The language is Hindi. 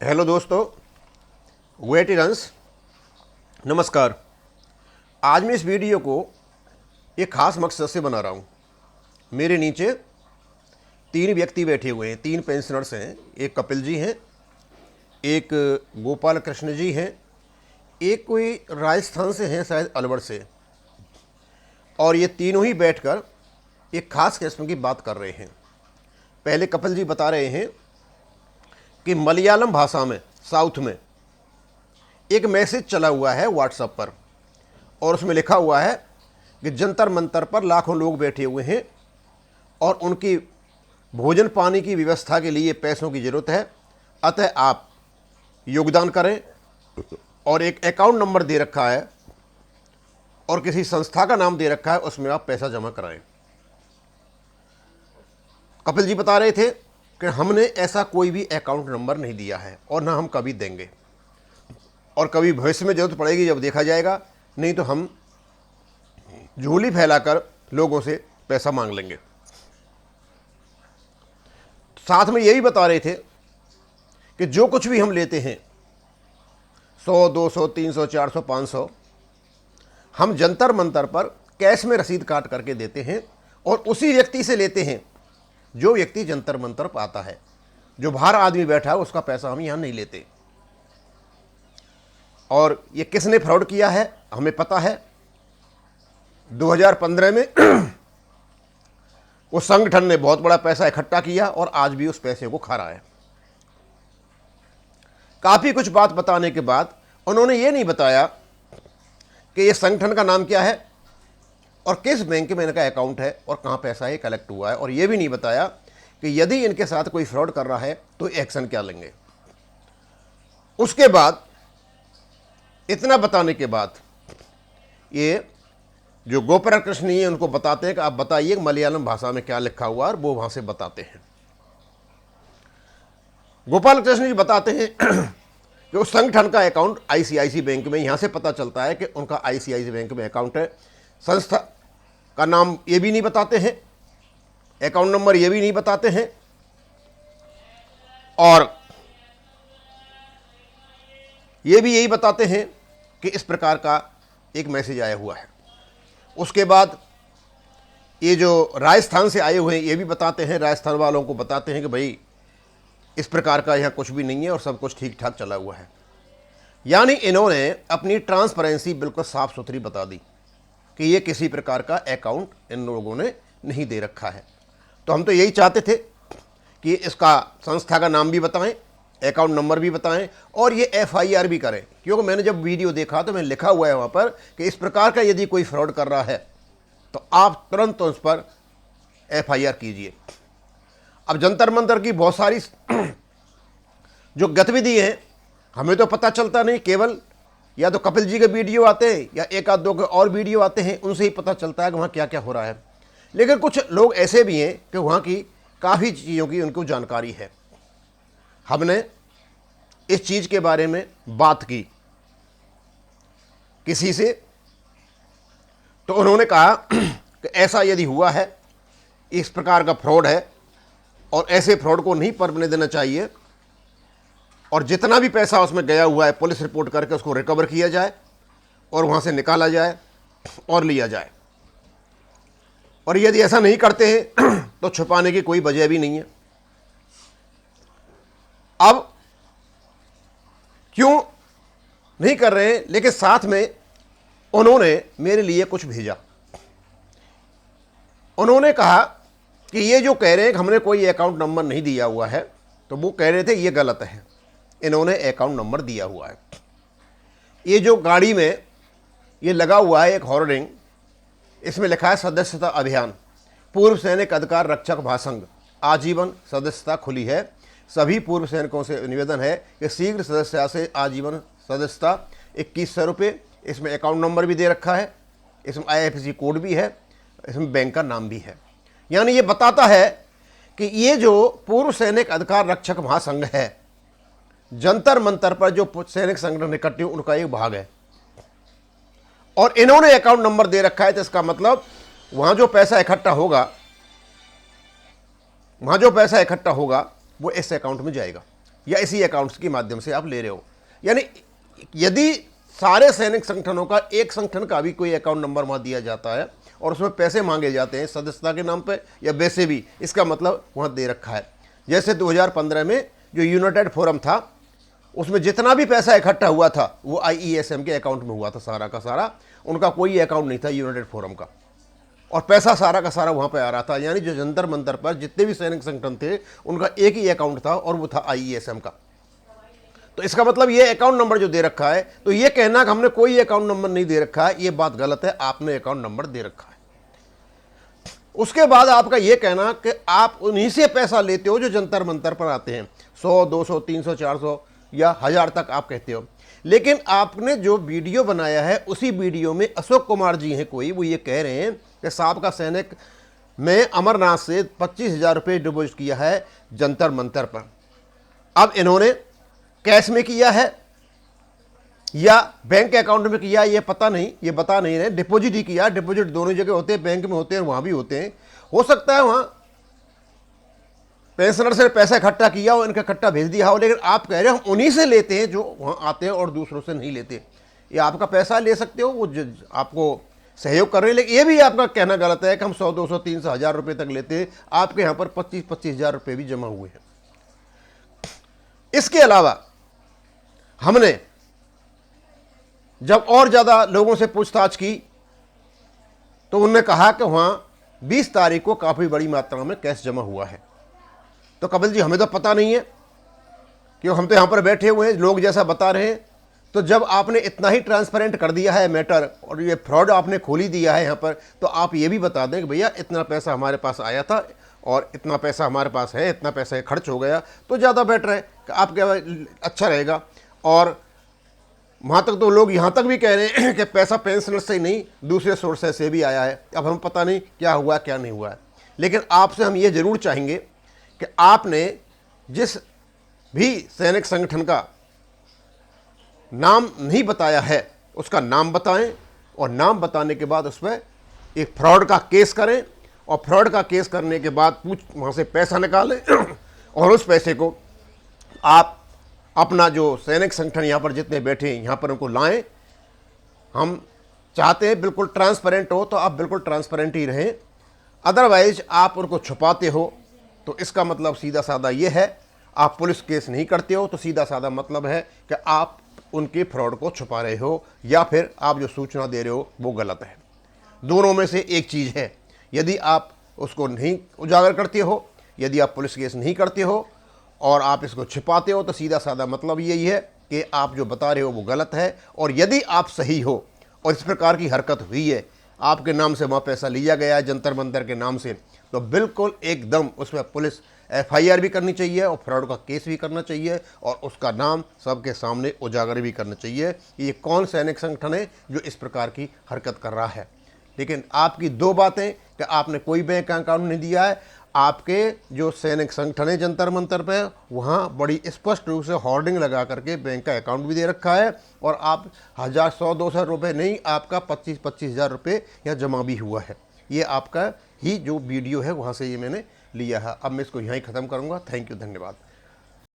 हेलो दोस्तों, वेटिरन्स नमस्कार। आज मैं इस वीडियो को एक ख़ास मकसद से बना रहा हूँ। मेरे नीचे 3 व्यक्ति बैठे हुए हैं, 3 पेंशनर्स हैं। एक कपिल जी हैं, एक गोपाल कृष्ण जी हैं, एक कोई राजस्थान से हैं, शायद अलवर से। और ये तीनों ही बैठकर एक ख़ास किस्म की बात कर रहे हैं। पहले कपिल जी बता रहे हैं कि मलयालम भाषा में साउथ में एक मैसेज चला हुआ है व्हाट्सएप पर, और उसमें लिखा हुआ है कि जंतर मंतर पर लाखों लोग बैठे हुए हैं और उनकी भोजन पानी की व्यवस्था के लिए पैसों की ज़रूरत है, अतः आप योगदान करें। और एक अकाउंट नंबर दे रखा है और किसी संस्था का नाम दे रखा है, उसमें आप पैसा जमा कराएं। कपिल जी बता रहे थे कि हमने ऐसा कोई भी अकाउंट नंबर नहीं दिया है और ना हम कभी देंगे, और कभी भविष्य में जरूरत पड़ेगी जब देखा जाएगा, नहीं तो हम झोली फैलाकर लोगों से पैसा मांग लेंगे। साथ में यही बता रहे थे कि जो कुछ भी हम लेते हैं 100, 200, 300, 400, 500, हम जंतर मंतर पर कैश में रसीद काट करके देते हैं और उसी व्यक्ति से लेते हैं जो व्यक्ति जंतर मंतर पर आता है। जो बाहर आदमी बैठा है उसका पैसा हम यहां नहीं लेते। और ये किसने फ्रॉड किया है हमें पता है। 2015 में उस संगठन ने बहुत बड़ा पैसा इकट्ठा किया और आज भी उस पैसे को खा रहा है। काफी कुछ बात बताने के बाद उन्होंने ये नहीं बताया कि ये संगठन का नाम क्या है और किस बैंक में इनका अकाउंट है और कहाँ पैसा ये कलेक्ट हुआ है, और ये भी नहीं बताया कि यदि इनके साथ कोई फ्रॉड कर रहा है तो एक्शन क्या लेंगे। उसके बाद इतना बताने के बाद ये जो गोपाल कृष्ण है उनको बताते हैं कि आप बताइए मलयालम भाषा में क्या लिखा हुआ है, और वो वहां से बताते हैं। गोपाल कृष्ण जी बताते हैं कि उस संगठन का अकाउंट आईसीआईसी बैंक में, यहां से पता चलता है कि उनका आईसीआईसी बैंक में अकाउंट है। संस्था का नाम ये भी नहीं बताते हैं, अकाउंट नंबर ये भी नहीं बताते हैं, और ये भी यही बताते हैं कि इस प्रकार का एक मैसेज आया हुआ है। उसके बाद ये जो राजस्थान से आए हुए हैं ये भी बताते हैं, राजस्थान वालों को बताते हैं कि भाई इस प्रकार का यहाँ कुछ भी नहीं है और सब कुछ ठीक ठाक चला हुआ है। यानी इन्होंने अपनी ट्रांसपेरेंसी बिल्कुल साफ सुथरी बता दी कि ये किसी प्रकार का अकाउंट इन लोगों ने नहीं दे रखा है। तो हम तो यही चाहते थे कि इसका संस्था का नाम भी बताएं, अकाउंट नंबर भी बताएं और ये एफआईआर भी करें, क्योंकि मैंने जब वीडियो देखा तो मैंने लिखा हुआ है वहाँ पर कि इस प्रकार का यदि कोई फ्रॉड कर रहा है तो आप तुरंत उस पर एफआईआर कीजिए। अब जंतर मंतर की बहुत सारी जो गतिविधि हैं हमें तो पता चलता नहीं, केवल या तो कपिल जी के वीडियो आते हैं या एक आध दो के और वीडियो आते हैं, उनसे ही पता चलता है कि वहाँ क्या क्या हो रहा है। लेकिन कुछ लोग ऐसे भी हैं कि वहाँ की काफ़ी चीज़ों की उनको जानकारी है। हमने इस चीज़ के बारे में बात की किसी से, तो उन्होंने कहा कि ऐसा यदि हुआ है, इस प्रकार का फ्रॉड है और ऐसे फ्रॉड को नहीं परमने देना चाहिए, और जितना भी पैसा उसमें गया हुआ है पुलिस रिपोर्ट करके उसको रिकवर किया जाए और वहाँ से निकाला जाए और लिया जाए। और यदि ऐसा नहीं करते हैं तो छुपाने की कोई वजह भी नहीं है। अब क्यों नहीं कर रहे हैं, लेकिन साथ में उन्होंने मेरे लिए कुछ भेजा। उन्होंने कहा कि ये जो कह रहे हैं कि हमने कोई अकाउंट नंबर नहीं दिया हुआ है, तो वो कह रहे थे ये गलत है, इन्होंने अकाउंट नंबर दिया हुआ है। ये जो गाड़ी में ये लगा हुआ है एक होर्डिंग, इसमें लिखा है सदस्यता अभियान, पूर्व सैनिक अधिकार रक्षक महासंघ, आजीवन सदस्यता खुली है। सभी पूर्व सैनिकों से निवेदन है कि शीघ्र सदस्यता से आजीवन सदस्यता 2100 रुपये। इसमें अकाउंट नंबर भी दे रखा है, इसमें आईएफएससी कोड भी है, इसमें बैंक का नाम भी है। यानी ये बताता है कि ये जो पूर्व सैनिक अधिकार रक्षक महासंघ है, जंतर मंतर पर जो सैनिक संगठन इकट्ठे उनका एक भाग है, और इन्होंने अकाउंट नंबर दे रखा है। तो इसका मतलब वहां जो पैसा इकट्ठा होगा वो इस अकाउंट में जाएगा। या इसी अकाउंट्स के माध्यम से आप ले रहे हो। यानी यदि सारे सैनिक संगठनों का एक संगठन का भी कोई अकाउंट नंबर वहाँ दिया जाता है और उसमें पैसे मांगे जाते हैं सदस्यता के नाम पे या वैसे भी, इसका मतलब वहाँ दे रखा है। जैसे 2015 में जो यूनाइटेड फोरम था, उसमें जितना भी पैसा इकट्ठा हुआ था वो IESM के अकाउंट में हुआ था सारा का सारा। उनका कोई अकाउंट नहीं था यूनाइटेड फोरम का, और पैसा सारा का सारा वहाँ पे आ रहा था। यानी जो जंतर मंतर पर जितने भी सैनिक संगठन थे उनका एक ही अकाउंट था और वो था IESM का। तो इसका मतलब ये अकाउंट नंबर जो दे रखा है, तो ये कहना कि हमने कोई अकाउंट नंबर नहीं दे रखा है, ये बात गलत है। आपने अकाउंट नंबर दे रखा है। उसके बाद आपका ये कहना कि आप उन्हीं से पैसा लेते हो जो जंतर मंतर पर आते हैं, 100, 200, 300, 400 या 1000 तक आप कहते हो। लेकिन आपने जो वीडियो बनाया है उसी वीडियो में अशोक कुमार जी हैं कोई, वो ये कह रहे हैं कि साबका सैनिक में अमरनाथ से 25,000 रुपये डिपॉजिट किया है जंतर मंतर पर। अब इन्होंने कैश में किया है या बैंक अकाउंट में किया, ये पता नहीं, ये बता नहीं रहे। डिपॉजिट ही किया। डिपॉजिट दोनों जगह होते हैं, बैंक में होते हैं, वहाँ भी होते हैं। हो सकता है वहाँ पेंशनर से पैसा इकट्ठा किया और इनका इकट्ठा भेज दिया हो, लेकिन आप कह रहे हो हम उन्हीं से लेते हैं जो वहाँ आते हैं और दूसरों से नहीं लेते। ये आपका पैसा ले सकते हो, वो आपको सहयोग कर रहे हैं, लेकिन ये भी आपका कहना गलत है कि हम 100, 200, 300, 1000 रुपये तक लेते हैं। आपके यहाँ पर 25,000 रुपये भी जमा हुए हैं। इसके अलावा हमने जब और ज़्यादा लोगों से पूछताछ की तो उन्होंने कहा कि वहाँ 20 तारीख को काफ़ी बड़ी मात्रा में कैश जमा हुआ है। तो कपिल जी हमें तो पता नहीं है, क्यों हम तो यहाँ पर बैठे हुए हैं, लोग जैसा बता रहे हैं। तो जब आपने इतना ही ट्रांसपेरेंट कर दिया है मैटर और ये फ्रॉड आपने खोली दिया है यहाँ पर, तो आप ये भी बता दें कि भैया इतना पैसा हमारे पास आया था और इतना पैसा हमारे पास है, इतना पैसा खर्च हो गया, तो ज़्यादा बेटर है कि आप क्या, अच्छा रहेगा। और वहाँ तक तो लोग यहाँ तक भी कह रहे हैं कि पैसा पेंशनर से ही नहीं दूसरे सोर्सेस से भी आया है। अब हम पता नहीं क्या हुआ क्या नहीं हुआ है, लेकिन आपसे हम ये ज़रूर चाहेंगे कि आपने जिस भी सैनिक संगठन का नाम नहीं बताया है उसका नाम बताएं, और नाम बताने के बाद उस पर एक फ्रॉड का केस करें, और फ्रॉड का केस करने के बाद वहाँ से पैसा निकालें और उस पैसे को आप अपना जो सैनिक संगठन यहाँ पर जितने बैठे हैं यहाँ पर उनको लाएं। हम चाहते हैं बिल्कुल ट्रांसपेरेंट हो, तो आप बिल्कुल ट्रांसपेरेंट ही रहें। अदरवाइज आप उनको छुपाते हो तो इसका मतलब सीधा साधा ये है, आप पुलिस केस नहीं करते हो तो सीधा साधा मतलब है कि आप उनके फ्रॉड को छुपा रहे हो, या फिर आप जो सूचना दे रहे हो वो गलत है। दोनों में से एक चीज़ है। यदि आप उसको नहीं उजागर करते हो, यदि आप पुलिस केस नहीं करते हो और आप इसको छिपाते हो, तो सीधा साधा मतलब यही है कि आप जो बता रहे हो वो गलत है। और यदि आप सही हो और इस प्रकार की हरकत हुई है, आपके नाम से वहाँ पैसा लिया गया है जंतर मंतर के नाम से, तो बिल्कुल एकदम उसमें पुलिस FIR भी करनी चाहिए और फ्रॉड का केस भी करना चाहिए और उसका नाम सबके सामने उजागर भी करना चाहिए। ये कौन सैनिक संगठन है जो इस प्रकार की हरकत कर रहा है। लेकिन आपकी दो बातें कि आपने कोई बैंक अकाउंट नहीं दिया है, आपके जो सैनिक संगठन है जंतर मंतर पे वहाँ बड़ी स्पष्ट रूप से होर्डिंग लगा करके बैंक का अकाउंट भी दे रखा है, और आप 1000, 100, 200 रुपये नहीं, आपका 25,000 रुपये यहाँ जमा भी हुआ है। ये आपका ही जो वीडियो है वहाँ से ये मैंने लिया है। अब मैं इसको यहीं ख़त्म करूँगा। थैंक यू, धन्यवाद।